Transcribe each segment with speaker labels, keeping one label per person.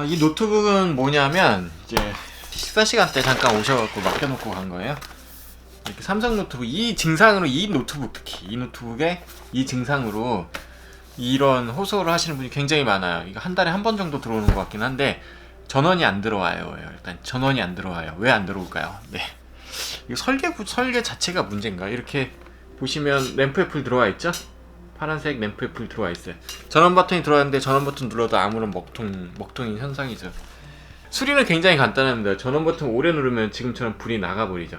Speaker 1: 이 노트북은 뭐냐면 이제 식사 시간 때 잠깐 오셔갖고 맡겨놓고 간 거예요. 이렇게 삼성 노트북 이 증상으로 이 노트북 특히 이 노트북에 이 증상으로 이런 호소를 하시는 분이 굉장히 많아요. 이거 한 달에 한 번 정도 들어오는 것 같긴 한데 전원이 안 들어와요. 일단 전원이 안 들어와요. 왜 안 들어올까요? 네, 이거 설계 자체가 문제인가? 이렇게 보시면 램프 애플 들어와 있죠? 파란색 램프 애플 들어와 있어요. 전원 버튼이 들어왔는데 전원 버튼 눌러도 아무런 먹통인 현상이죠. 수리는 굉장히 간단합니다. 전원 버튼 오래 누르면 지금처럼 불이 나가버리죠.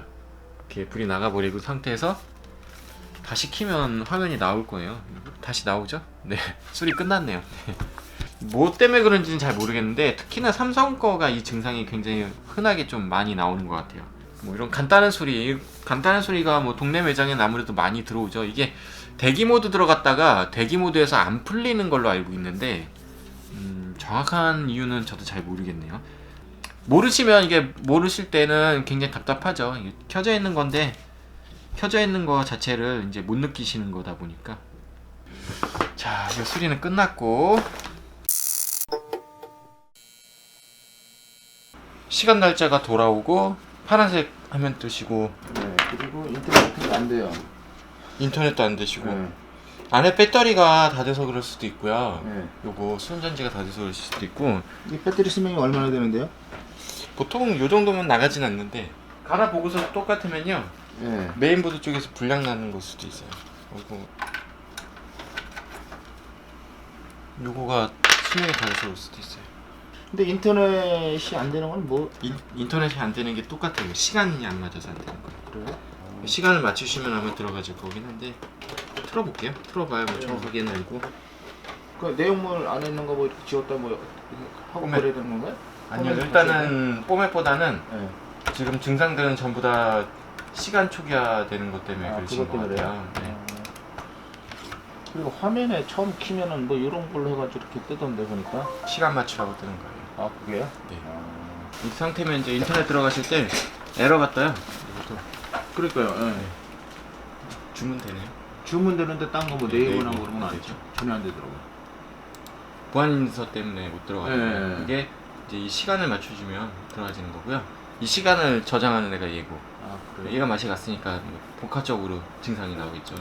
Speaker 1: 이렇게 불이 나가버리고 상태에서 다시 키면 화면이 나올 거예요. 다시 나오죠? 네, 수리 끝났네요. 뭐 때문에 그런지는 잘 모르겠는데 특히나 삼성 거가 이 증상이 굉장히 흔하게 좀 많이 나오는 것 같아요. 뭐 이런 간단한 소리가 뭐 동네 매장에는 아무래도 많이 들어오죠. 이게 대기 모드 들어갔다가 대기 모드에서 안 풀리는 걸로 알고 있는데 정확한 이유는 저도 잘 모르겠네요. 모르시면 이게 모르실 때는 굉장히 답답하죠. 이게 켜져 있는 건데 켜져 있는 거 자체를 이제 못 느끼시는 거다 보니까. 자, 이제 수리는 끝났고 시간 날짜가 돌아오고 파란색 화면 뜨시고
Speaker 2: 네, 그리고 인터넷 같은 거 안 돼요.
Speaker 1: 인터넷도 안 되시고
Speaker 2: 네.
Speaker 1: 안에 배터리가 다 돼서 그럴 수도 있고요.
Speaker 2: 네.
Speaker 1: 요거 수전지가 다 돼서 그럴 수도 있고
Speaker 2: 이 배터리 수명이 얼마나 되는데요?
Speaker 1: 보통 요 정도면 나가진 않는데 갈아보고서 똑같으면요
Speaker 2: 네.
Speaker 1: 메인보드 쪽에서 불량 나는 걸 수도 있어요. 그리고 요거가 수명이 다 돼서 그럴 수도 있어요.
Speaker 2: 근데 인터넷이 안 되는 건 뭐?
Speaker 1: 인터넷이 안 되는 게 똑같아요. 시간이 안 맞아서 안 되는 거예요.
Speaker 2: 그래요?
Speaker 1: 시간을 맞추시면 아마 들어가질 거긴 한데 틀어볼게요. 틀어봐야 뭐 정확하게는 알고.
Speaker 2: 그 내용물 안에 있는 거 뭐 이렇게 지웠다 뭐 하고
Speaker 1: 포맷.
Speaker 2: 그래야 되는 건가요?
Speaker 1: 아니요,
Speaker 2: 포맷
Speaker 1: 일단은 포맷보다는
Speaker 2: 네.
Speaker 1: 지금 증상들은 전부 다 시간 초기화되는 것 때문에 그러신
Speaker 2: 그것
Speaker 1: 것
Speaker 2: 때문에
Speaker 1: 같아요. 네.
Speaker 2: 그리고 화면에 처음 키면은 뭐 이런 걸로 해가지고 이렇게 뜨던데 보니까.
Speaker 1: 시간 맞추라고 뜨는 거예요.
Speaker 2: 아 그게요?
Speaker 1: 네. 이 상태면 이제 인터넷 들어가실 때 에러가 떠요. 이것도
Speaker 2: 그러니까요. 예.
Speaker 1: 주문되네요.
Speaker 2: 주문되는데 딴 거 뭐
Speaker 1: 네,
Speaker 2: 네이버나
Speaker 1: 네이버
Speaker 2: 그런 건
Speaker 1: 안
Speaker 2: 안
Speaker 1: 되죠.
Speaker 2: 전혀 안 되더라고요.
Speaker 1: 보안인서 때문에 못 들어가요.
Speaker 2: 네.
Speaker 1: 이게 이제 이 시간을 맞춰주면 들어가지는 거고요. 이 시간을 저장하는 애가 얘고,
Speaker 2: 아 그래요?
Speaker 1: 얘가 맛이 갔으니까 뭐 복합적으로 증상이 나오겠죠.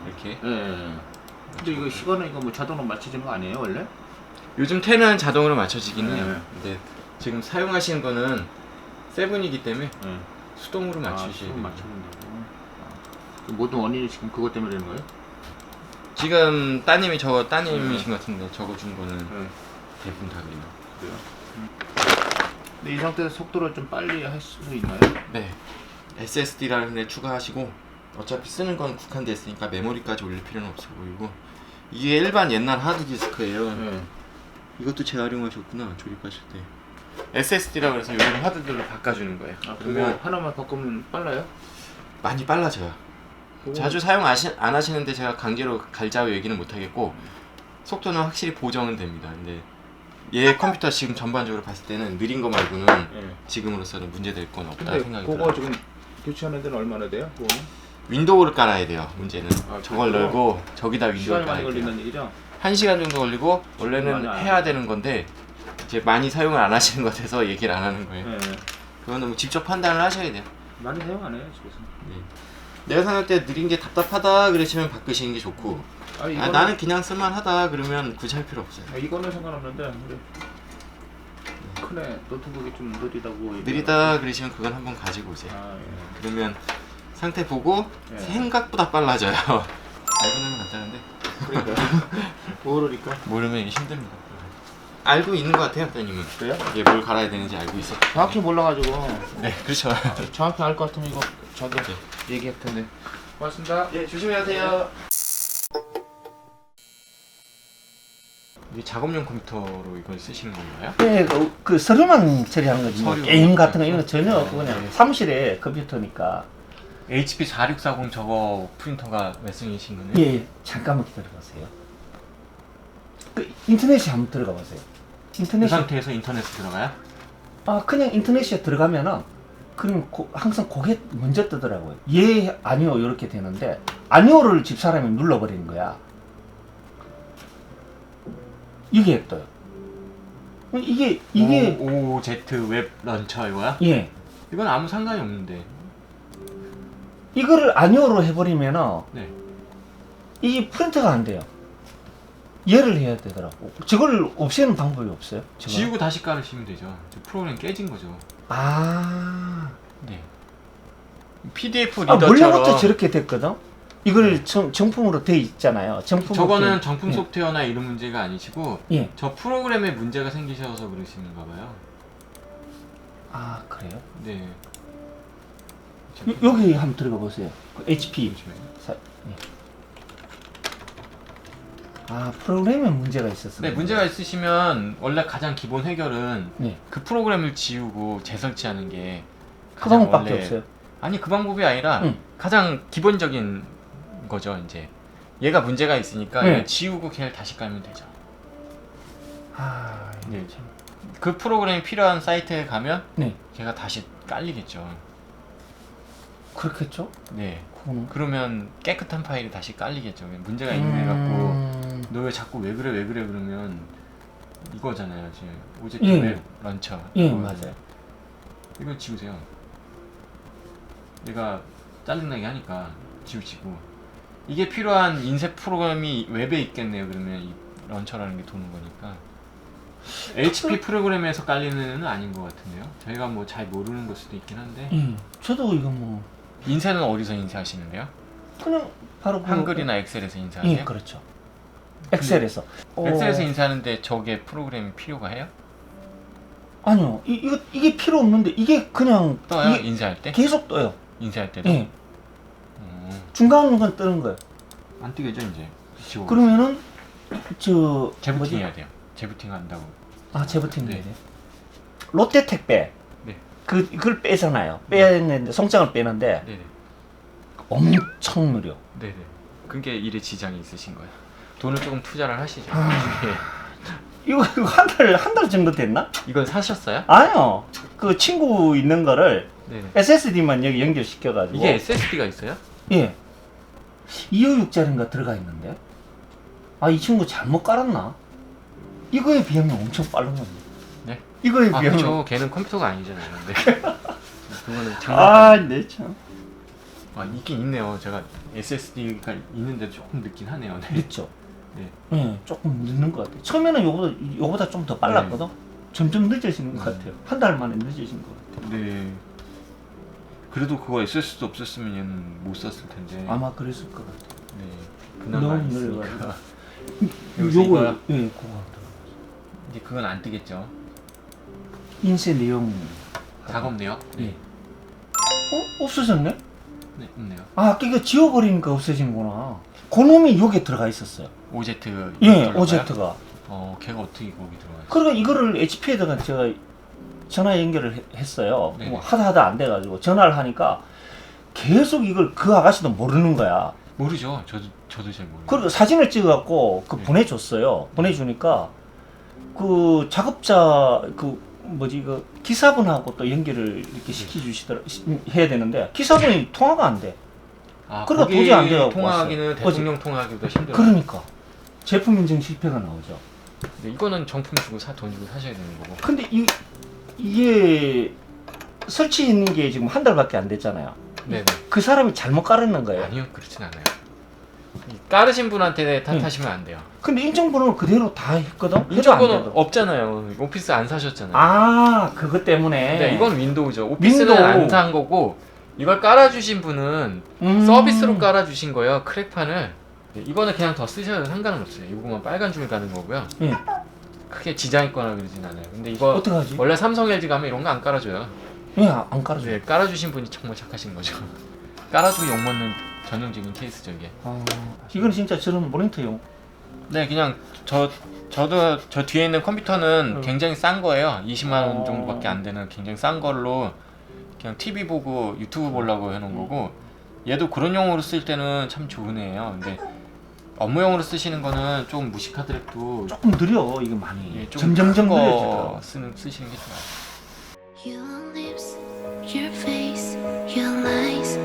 Speaker 1: 이렇게.
Speaker 2: 예. 근데 이거 시간은 이거 뭐 자동으로 맞춰지는 거 아니에요 원래?
Speaker 1: 요즘 10은 자동으로 맞춰지긴
Speaker 2: 네.
Speaker 1: 해요. 근데 지금 사용하시는 거는 7이기 때문에
Speaker 2: 네.
Speaker 1: 수동으로 맞추셔야
Speaker 2: 수동
Speaker 1: 돼요.
Speaker 2: 맞춰준다고. 그 모든 원인이 지금 그것 때문에 되는 거예요?
Speaker 1: 지금 따님이신 것 같은데 적어준 거는
Speaker 2: 네.
Speaker 1: 대부분 다 그래요.
Speaker 2: 그래요. 근데 이 상태에서 속도를 좀 빨리 할 수 있나요?
Speaker 1: 네. SSD라는 데 추가하시고 어차피 쓰는 건 국한돼 있으니까 메모리까지 올릴 필요는 없어 보이고 이게 일반 옛날 하드디스크예요.
Speaker 2: 네.
Speaker 1: 이것도 재활용하셨구나 조립하실 때. SSD라고 해서 요즘 하드들로 바꿔주는 거예요.
Speaker 2: 아
Speaker 1: 그러면
Speaker 2: 그러면 하나만 바꾸면 빨라요?
Speaker 1: 많이 빨라져요. 자주 사용 안 하시는데 제가 강제로 갈자고 얘기는 못 하겠고 속도는 확실히 보정은 됩니다. 근데 얘 컴퓨터 지금 전반적으로 봤을 때는 느린 거 말고는
Speaker 2: 네.
Speaker 1: 지금으로서는 문제될 건 없다
Speaker 2: 근데
Speaker 1: 생각이
Speaker 2: 그거
Speaker 1: 들어요.
Speaker 2: 지금 교체하는 데는 얼마나 돼요? 그거는?
Speaker 1: 윈도우를 깔아야 돼요. 문제는 저걸
Speaker 2: 그렇구나.
Speaker 1: 넣고 저기다 윈도우를
Speaker 2: 시간이 많이
Speaker 1: 깔아야 돼요.
Speaker 2: 걸린다는 얘기죠?
Speaker 1: 1시간 정도 걸리고 원래는
Speaker 2: 많이 안
Speaker 1: 해야 되는 건데 이제 많이 사용을 안 하시는 것 같아서 얘기를 안 하는 거예요.
Speaker 2: 네.
Speaker 1: 그거는 뭐 직접 판단을 하셔야 돼요.
Speaker 2: 많이 사용 안 해요 집에서.
Speaker 1: 네. 내가 생각할 때 느린 게 답답하다 그러시면 바꾸시는 게 좋고
Speaker 2: 이거는,
Speaker 1: 나는 그냥 쓸만하다 그러면 굳이 할 필요 없어요.
Speaker 2: 이거는 상관없는데 우리 큰애 노트북이 좀 느리다고
Speaker 1: 느리다 그러시면 그건 한번 가지고 오세요.
Speaker 2: 예.
Speaker 1: 그러면 상태 보고
Speaker 2: 네.
Speaker 1: 생각보다 빨라져요. 알고 나면 간단한데
Speaker 2: 그러니까 모르니까.
Speaker 1: 모르면 이게 힘듭니다. 알고 있는 것 같아요, 따님은.
Speaker 2: 그래요?
Speaker 1: 이게 뭘 갈아야 되는지 알고 있어.
Speaker 2: 정확히 몰라가지고
Speaker 1: 네, 그렇죠.
Speaker 2: 정확히 알 것 같으면 이거 저도
Speaker 1: 네.
Speaker 2: 얘기할 텐데. 고맙습니다.
Speaker 1: 예, 조심히 하세요. 이게 작업용 컴퓨터로 이걸 쓰시는 건가요?
Speaker 3: 네, 그 서류만 처리하는 거지. 뭐
Speaker 1: 서류.
Speaker 3: 게임 같은 거 이런 거 전혀 없고 그냥 사무실에 컴퓨터니까.
Speaker 1: HP 4640 저거 프린터가 몇 승이신 거네요?
Speaker 3: 예, 잠깐만 기다려보세요. 그 인터넷에 한번 들어가 보세요.
Speaker 1: 이
Speaker 3: 인터넷에
Speaker 1: 상태에서 인터넷에 들어가요?
Speaker 3: 그냥 인터넷에 들어가면은 그럼 항상 그게 먼저 뜨더라고요. 예, 아니요 이렇게 되는데 아니요를 집사람이 눌러버리는 거야. 이게 떠요. 이게
Speaker 1: OZ 웹 런처 이거야?
Speaker 3: 예
Speaker 1: 이건 아무 상관이 없는데.
Speaker 3: 이거를 아니오로 해버리면은
Speaker 1: 네.
Speaker 3: 이게 프린트가 안 돼요. 얘를 해야 되더라고. 저걸 없애는 방법이 없어요? 저거는?
Speaker 1: 지우고 다시 깔으시면 되죠. 저 프로그램 깨진 거죠.
Speaker 3: 아,
Speaker 1: 네. PDF
Speaker 3: 아
Speaker 1: 리더처럼.
Speaker 3: 원래부터 저렇게 됐거든. 이걸 정품으로 돼 있잖아요. 정품
Speaker 1: 저거는 정품 소프트웨어나 이런 문제가 아니시고
Speaker 3: 예.
Speaker 1: 저 프로그램에 문제가 생기셔서 그러시는가 봐요.
Speaker 3: 아 그래요?
Speaker 1: 네.
Speaker 3: 여기 한번 들어가 보세요. 그 HP.
Speaker 1: 잠시만요.
Speaker 3: 예. 아 프로그램에 문제가 있었어요.
Speaker 1: 네, 문제가 있으시면 원래 가장 기본 해결은
Speaker 3: 네.
Speaker 1: 그 프로그램을 지우고 재설치하는 게
Speaker 3: 그
Speaker 1: 가장
Speaker 3: 방법밖에
Speaker 1: 원래-
Speaker 3: 없어요.
Speaker 1: 아니 그 방법이 아니라
Speaker 3: 응.
Speaker 1: 가장 기본적인 거죠. 이제 얘가 문제가 있으니까
Speaker 3: 네.
Speaker 1: 얘를 지우고 걔를 다시 깔면 되죠.
Speaker 3: 아,
Speaker 1: 네. 그 프로그램이 필요한 사이트에 가면
Speaker 3: 네.
Speaker 1: 걔가 다시 깔리겠죠.
Speaker 3: 그렇겠죠?
Speaker 1: 네.
Speaker 3: 그거는.
Speaker 1: 그러면 깨끗한 파일이 다시 깔리겠죠. 문제가 있는 애 갖고 너 왜 자꾸 왜 그래 그러면 이거잖아요. 지금 OZ
Speaker 3: 예.
Speaker 1: 웹 런처.
Speaker 3: 예,
Speaker 1: 이거거든요.
Speaker 3: 맞아요.
Speaker 1: 이거 지우세요. 얘가 짜증나게 하니까 지우시고. 이게 필요한 인쇄 프로그램이 웹에 있겠네요. 그러면 이 런처라는 게 도는 거니까. HP 프로그램에서 깔리는 애는 아닌 것 같은데요. 저희가 뭐 잘 모르는 걸 수도 있긴 한데.
Speaker 3: 예. 저도 이거 뭐
Speaker 1: 인쇄는 어디서 인쇄하시는데요?
Speaker 3: 그냥 바로 그-
Speaker 1: 한글이나 엑셀에서 인쇄하세요?
Speaker 3: 예, 그렇죠. 엑셀에서.
Speaker 1: 엑셀에서 인쇄하는데 저게 프로그램이 필요가 해요?
Speaker 3: 아니요. 이게 필요 없는데 이게 그냥
Speaker 1: 떠요?
Speaker 3: 이게
Speaker 1: 인쇄할 때?
Speaker 3: 계속 떠요.
Speaker 1: 인쇄할 때도?
Speaker 3: 예. 중간중간 뜨는 거예요.
Speaker 1: 안 뜨겠죠 이제. 지워.
Speaker 3: 그러면은 저
Speaker 1: 재부팅
Speaker 3: 뭐지?
Speaker 1: 해야 돼요. 재부팅 한다고.
Speaker 3: 아, 재부팅
Speaker 1: 네.
Speaker 3: 해야 돼. 롯데 택배.
Speaker 1: 네.
Speaker 3: 그걸 빼잖아요. 빼는데 송장을 빼는데
Speaker 1: 네네.
Speaker 3: 엄청 느려.
Speaker 1: 네네. 그게 일에 지장이 있으신 거예요. 돈을 조금 투자를 하시죠.
Speaker 3: 아.
Speaker 1: 예.
Speaker 3: 이거 한 달 정도 됐나?
Speaker 1: 이건 사셨어요?
Speaker 3: 아니요. 그 친구 있는 거를
Speaker 1: 네네.
Speaker 3: SSD만 여기 연결시켜 가지고
Speaker 1: 이게 SSD가 있어요?
Speaker 3: 예. 256짜리인가 들어가 있는데. 아, 이 친구 잘못 깔았나? 이거에 비하면 엄청 빠른 겁니다.
Speaker 1: 네?
Speaker 3: 이거에
Speaker 1: 아
Speaker 3: 비하면
Speaker 1: 그렇죠. 걔는 컴퓨터가 아니잖아요. 근데 그거는 장난.
Speaker 3: 아, 네 참.
Speaker 1: 아 있긴 있네요. 제가 SSD가 있는데 조금 늦긴 하네요. 네.
Speaker 3: 늦죠.
Speaker 1: 네.
Speaker 3: 예, 조금 늦는 것 같아요. 처음에는 요거보다 좀 더 빨랐거든. 점점 늦어지는 것 같아요. 한 달 만에 늦어진 것 같아요.
Speaker 1: 네. 그래도 그거 SSD 없었으면 얘는 못 썼을 텐데.
Speaker 3: 아마 그랬을 것 같아요.
Speaker 1: 네. 그나마
Speaker 3: 너무
Speaker 1: 있으니까.
Speaker 3: 요거,
Speaker 1: 이거요?
Speaker 3: 예, 그거.
Speaker 1: 이제 그건 안 뜨겠죠.
Speaker 3: 인쇄 내용.
Speaker 1: 작업 내역?
Speaker 3: 예. 없어졌네?
Speaker 1: 네, 있네요.
Speaker 3: 아, 이거 지워버리니까 없어지는구나. 그놈이 여기에 들어가 있었어요.
Speaker 1: OZ.
Speaker 3: 예,
Speaker 1: 인스톨러가요?
Speaker 3: OZ가.
Speaker 1: 걔가 어떻게 거기 들어가요?
Speaker 3: 그러니까 이거를 HP에다가 제가 전화 연결을 했어요.
Speaker 1: 네네.
Speaker 3: 뭐 하다 안 돼가지고 전화를 하니까 계속 이걸 그 아가씨도 모르는 거야.
Speaker 1: 모르죠. 저도 잘 모르요.
Speaker 3: 그리고 사진을 찍어갖고 그
Speaker 1: 네.
Speaker 3: 보내줬어요. 보내주니까 그 작업자 그 뭐지 그 기사분하고 또 연결을 이렇게 시켜주시더라 해야 되는데 기사분이 통화가 안 돼.
Speaker 1: 아,
Speaker 3: 그러니까
Speaker 1: 거기
Speaker 3: 도저히 안 돼갖고
Speaker 1: 통화하기는
Speaker 3: 왔어요.
Speaker 1: 대통령 통화하기보다 힘들어요.
Speaker 3: 그러니까 제품 인증 실패가 나오죠.
Speaker 1: 네, 이거는 정품 주고 돈 주고 사셔야 되는 거고.
Speaker 3: 근데 이게 설치했는 게 지금 한 달밖에 안 됐잖아요.
Speaker 1: 네네.
Speaker 3: 그 사람이 잘못 깔았는 거예요.
Speaker 1: 아니요, 그렇진 않아요. 이 까르신 분한테 탓하시면 안 돼요.
Speaker 3: 근데 인증번호를 그대로 다 했거든. 해도 안
Speaker 1: 인증번호
Speaker 3: 되더라고.
Speaker 1: 없잖아요. 오피스 안 사셨잖아요.
Speaker 3: 아, 그것 때문에.
Speaker 1: 네, 이건 윈도우죠. 오피스는
Speaker 3: 윈도우.
Speaker 1: 안 산 거고 이걸 깔아주신 분은 서비스로 깔아주신 거예요. 크랙판을. 네, 이거는 그냥 더 쓰셔도 상관은 없어요. 이거만 빨간 줄 가는 거고요.
Speaker 3: 예.
Speaker 1: 크게 지장 있거나 그러진 않아요. 근데 이거
Speaker 3: 어떡하지?
Speaker 1: 원래 삼성 LG 가면 이런 거 안 깔아줘요.
Speaker 3: 예, 안 깔아줘요.
Speaker 1: 네, 깔아주신 분이 정말 착하신 거죠. 깔아주고 욕먹는 전형적인 케이스죠 이게.
Speaker 3: 이건 진짜 저런 모니터용.
Speaker 1: 네, 그냥 저도 저 뒤에 있는 컴퓨터는 굉장히 싼 거예요. 20만 원 정도밖에 안 되는 굉장히 싼 걸로 그냥 TV 보고 유튜브 보려고 해놓은 거고, 얘도 그런 용으로 쓸 때는 참 좋은 애예요. 근데 업무용으로 쓰시는 거는 조금 무시카드랩도
Speaker 3: 조금 느려, 이게 많이.
Speaker 1: 예, 좀
Speaker 3: 점점점
Speaker 1: 큰 거
Speaker 3: 느려지더라고.
Speaker 1: 쓰시는 게 좋아요.
Speaker 4: Your lips, your face, your lies.